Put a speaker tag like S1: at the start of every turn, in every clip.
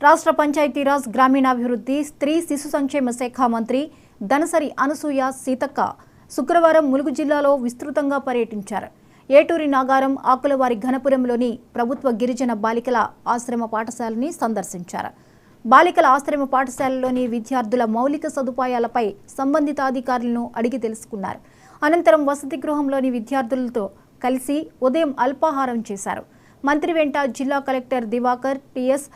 S1: రాష్ట్ర పంచాయతీరాజ్ గ్రామీణాభివృద్ధి స్త్రీ శిశు సంక్షేమ శాఖ మంత్రి దనసరి అనసూయ సీతక్క శుక్రవారం ములుగు జిల్లాలో విస్తృతంగా పర్యటించారు. ఏటూరి నాగారం ఆకులవారి ఘనపురంలోని ప్రభుత్వ గిరిజన బాలికల ఆశ్రమ పాఠశాలని సందర్శించారు. బాలికల ఆశ్రమ పాఠశాలలోని విద్యార్థుల మౌలిక సదుపాయాలపై సంబంధిత అధికారులను అడిగి తెలుసుకున్నారు. అనంతరం వసతి గృహంలోని విద్యార్థులతో కలిసి ఉదయం అల్పాహారం చేశారు. మంత్రి వెంట జిల్లా collector Divakar, TS,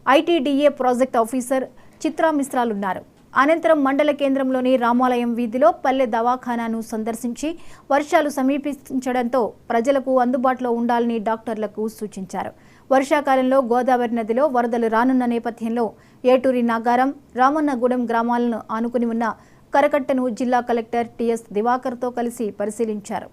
S1: ITDA project officer Chitra మిశ్రాలున్నారు. అనంతరం మండల కేంద్రంలోని రామాలయం వీధిలో పల్లె దవాఖానాను సందర్శించి వర్షాలు సమీపించడంతో ప్రజలకు అందుబాటులో ఉండాలని డాక్టర్లకు సూచించారు. వర్షాకాలంలో గోదావరి నదిలో వరదలు రానున్న నేపథ్యంలో ఏటూరి నాగారం, రామన్నగూడెం గ్రామాలను ఆనుకుని ఉన్న కరకట్టను జిల్లా కలెక్టర్ టీఎస్ దివాకర్తో కలిసి పరిశీలించారు.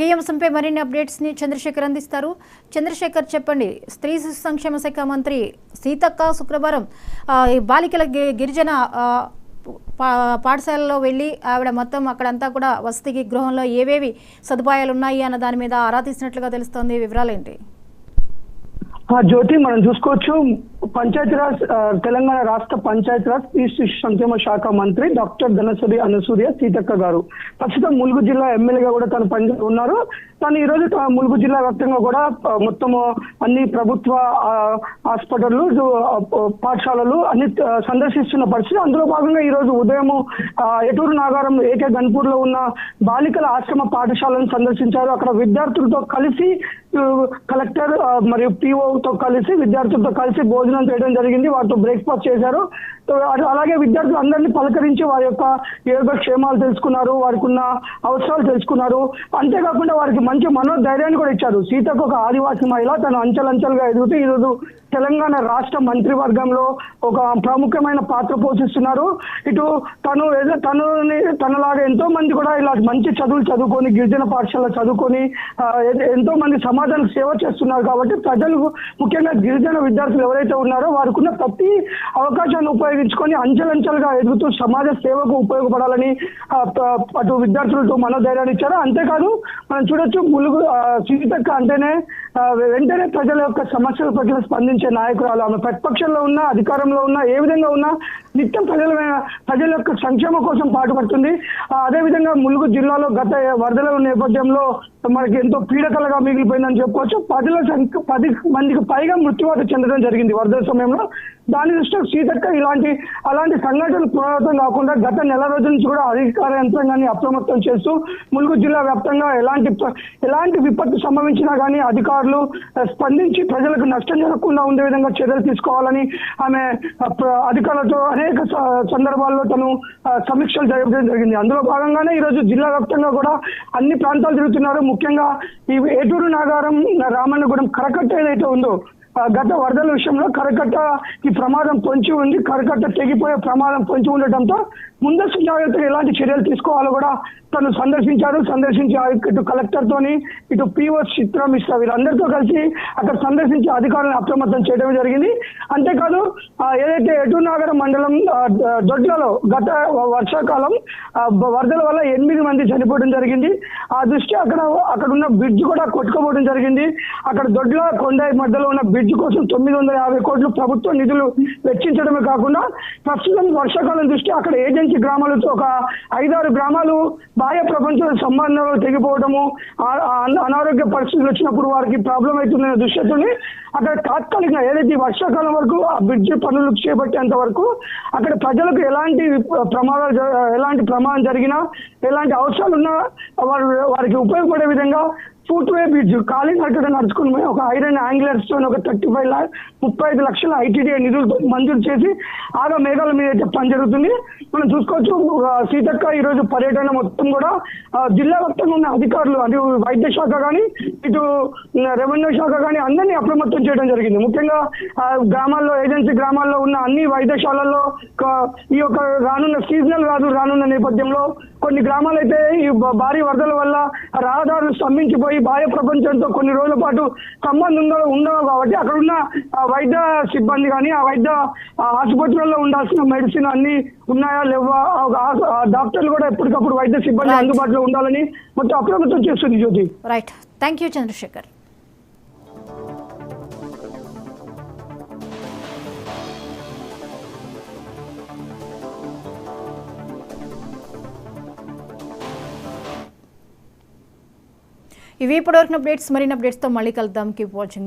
S1: ఈ అంశంపై మరిన్ని అప్డేట్స్ ని చంద్రశేఖర్ అందిస్తారు. చంద్రశేఖర్, చెప్పండి. స్త్రీ శిశు సంక్షేమ శాఖ మంత్రి సీతక్క శుక్రవారం బాలికల గిరిజన పాఠశాలలో వెళ్ళి ఆవిడ మొత్తం అక్కడంతా కూడా వసతి గృహంలో ఏవేవి సదుపాయాలు ఉన్నాయి అన్న దాని మీద ఆరా తీసినట్లుగా తెలుస్తోంది. వివరాలు ఏంటి?
S2: జ్యోతి, మనం చూసుకోవచ్చు, పంచాయతీరాజ్ తెలంగాణ రాష్ట్ర పంచాయతీరాజ్ స్త్రీ శిశు సంక్షేమ శాఖ మంత్రి డాక్టర్ దనసరి అనసూయ సీతక్క గారు ప్రస్తుతం ములుగు జిల్లా ఎమ్మెల్యేగా కూడా తను పని ఉన్నారు. తను ఈ రోజు ములుగు జిల్లా వ్యాప్తంగా కూడా మొత్తము అన్ని ప్రభుత్వ హాస్పిటళ్లు, పాఠశాలలు అన్ని సందర్శిస్తున్న పరిస్థితి. అందులో భాగంగా ఈ రోజు ఉదయం ఏటూరు నాగారం ఏకే గన్పూర్ లో ఉన్న బాలికల ఆశ్రమ పాఠశాలను సందర్శించారు. అక్కడ విద్యార్థులతో కలిసి కలెక్టర్ మరియు పిఓతో కలిసి విద్యార్థులతో కలిసి భోజనం చేయడం జరిగింది. వారితో బ్రేక్ఫాస్ట్ చేశారు. అలాగే విద్యార్థులు అందరినీ పలకరించి వారి యొక్క యోగక్షేమాలు తెలుసుకున్నారు, వారికి ఉన్న అవసరాలు తెలుసుకున్నారు. అంతేకాకుండా వారికి మంచి మనోధైర్యాన్ని కూడా ఇచ్చారు. సీతకు ఒక ఆదివాసీ మహిళ, తను అంచెలంచెలుగా ఎదుగుతూ ఈరోజు తెలంగాణ రాష్ట్ర మంత్రివర్గంలో ఒక ప్రాముఖ్యమైన పాత్ర పోషిస్తున్నారు. ఇటు తనలాగా ఎంతో మంది కూడా ఇలా మంచి చదువులు చదువుకొని గిరిజన పాఠశాల చదువుకొని ఎంతో మంది సమాజానికి సేవ చేస్తున్నారు. కాబట్టి ప్రజలు, ముఖ్యంగా గిరిజన విద్యార్థులు ఎవరైతే ఉన్నారో వారికి ఉన్న ప్రతి అవకాశాన్ని ఉపయోగించుకొని అంచెలంచెలుగా ఎదుగుతూ సమాజ సేవకు ఉపయోగపడాలని అటు విద్యార్థులతో మనోధైర్యాన్ని ఇచ్చారు. అంతేకాదు మనం చూడొచ్చు, ములుగు సీతక్క అంటేనే వెంటనే ప్రజల యొక్క సమస్యల పట్ల స్పందించే నాయకురాలు. ఆమె ప్రతిపక్షంలో ఉన్నా, అధికారంలో ఉన్నా, ఏ విధంగా ఉన్నా నిత్యం ప్రజల యొక్క సంక్షేమం కోసం పాటుపడుతుంది. అదేవిధంగా ములుగు జిల్లాలో గత వరదల నేపథ్యంలో మనకి ఎంతో పీడకలగా మిగిలిపోయిందని చెప్పుకోవచ్చు. 10 మందికి పైగా మృత్యువాత చెందడం జరిగింది వరదల సమయంలో. దాని దృష్ట్యా సీతక్క అలాంటి సంఘటనలు పునరావృతం కాకుండా గత నెల రోజుల నుంచి కూడా అధికార యంత్రాంగాన్ని అప్రమత్తం చేస్తూ ములుగు జిల్లా వ్యాప్తంగా ఎలాంటి విపత్తు సంభవించినా కానీ అధికారులు స్పందించి ప్రజలకు నష్టం జరగకుండా ఉండే విధంగా చర్యలు తీసుకోవాలని ఆమె అధికారులతో అనేక సందర్భాల్లో తను సమీక్షలు జరగడం జరిగింది. అందులో భాగంగానే ఈరోజు జిల్లా వ్యాప్తంగా కూడా అన్ని ప్రాంతాలు తిరుగుతున్నారు. ముఖ్యంగా ఈ ఏటూరు నాగారం, రామన్నగూడెం కరకట్ట ఏదైతే ఉందో, గత వరదల విషయంలో కరకట్టకి ప్రమాదం పొంచి ఉంది. కరకట్ట తెగిపోయే ప్రమాదం పొంచి ఉండటంతో ముందస్తు జాగ్రత్తగా ఎలాంటి చర్యలు తీసుకోవాలో కూడా తను సందర్శించి ఇటు కలెక్టర్ తోని ఇటు పిఓ చిత్ర మిశ్రా వీరందరితో కలిసి అక్కడ సందర్శించి అధికారులను అప్రమత్తం చేయడం జరిగింది. అంతేకాదు ఏదైతే ఏటూరు నాగారం మండలం దొడ్లలో గత వర్షాకాలం వరదల వల్ల 8 మంది చనిపోవడం జరిగింది. ఆ దృష్టి అక్కడ ఉన్న బ్రిడ్జ్ కూడా కొట్టుకోవడం జరిగింది. అక్కడ దొడ్ల కొండ మధ్యలో ఉన్న బ్రిడ్జ్ కోసం 950 కోట్లు ప్రభుత్వ నిధులు వెచ్చించడమే కాకుండా ప్రస్తుతం వర్షాకాలం దృష్టి అక్కడ ఏజెన్సీ గ్రామాలతో ఒక 5-6 గ్రామాలు బాహ్య ప్రపంచ సంబంధాలు తెగిపోవడము, అనారోగ్య పరిస్థితులు వచ్చినప్పుడు వారికి ప్రాబ్లం అవుతుందనే దృష్టితో అక్కడ తాత్కాలికంగా ఏదైతే వర్షాకాలం వరకు ఆ బ్రిడ్జ్ పనులు చేపట్టేంత వరకు అక్కడ ప్రజలకు ఎలాంటి ప్రమాదం జరిగినా ఎలాంటి అవసరాలు ఉన్నా వారికి ఉపయోగపడే విధంగా ఫుట్వే బ్రిడ్జ్ ఖాళీ నడుచుకుని ఒక ఐరన్ యాంగిలర్స్ తో ఒక 35 లక్షల ఐటీడీఏ నిధులతో మంజూరు చేసి ఆగా మేఘాల మీద అయితే పని జరుగుతుంది. మనం చూసుకోవచ్చు సీతక్క ఈరోజు పర్యటన మొత్తం కూడా జిల్లా వ్యాప్తంగా ఉన్న అధికారులు అటు వైద్య శాఖ కానీ ఇటు రెవెన్యూ శాఖ కానీ అందరినీ అప్రమత్తం చేయడం జరిగింది. ముఖ్యంగా గ్రామాల్లో ఏజెన్సీ గ్రామాల్లో ఉన్న అన్ని వైద్యశాలల్లో ఈ యొక్క రానున్న సీజనల్ వ్యాధులు రానున్న నేపథ్యంలో కొన్ని గ్రామాలు అయితే ఈ భారీ వరదల వల్ల రహదారులు స్తంభించిపోయి బాహ్య ప్రపంచంతో కొన్ని రోజుల పాటు సంబంధం ఉండవు కాబట్టి అక్కడ ఉన్న వైద్య సిబ్బంది కానీ ఆ వైద్య ఆసుపత్రుల్లో ఉండాల్సిన మెడిసిన్ అన్ని ఉన్నాయా లేవా, డాక్టర్లు కూడా ఎప్పటికప్పుడు వైద్య సిబ్బంది అందుబాటులో ఉండాలని మొత్తం అప్రమత్తం చేస్తుంది. జ్యోతి,
S1: రైట్, థ్యాంక్ యూ చంద్రశేఖర్. ఇవి ఇప్పటివరకు అప్డేట్స్. మరిన్ని అప్డేట్స్తో మళ్ళీ కలుద్దాం. Keep watching.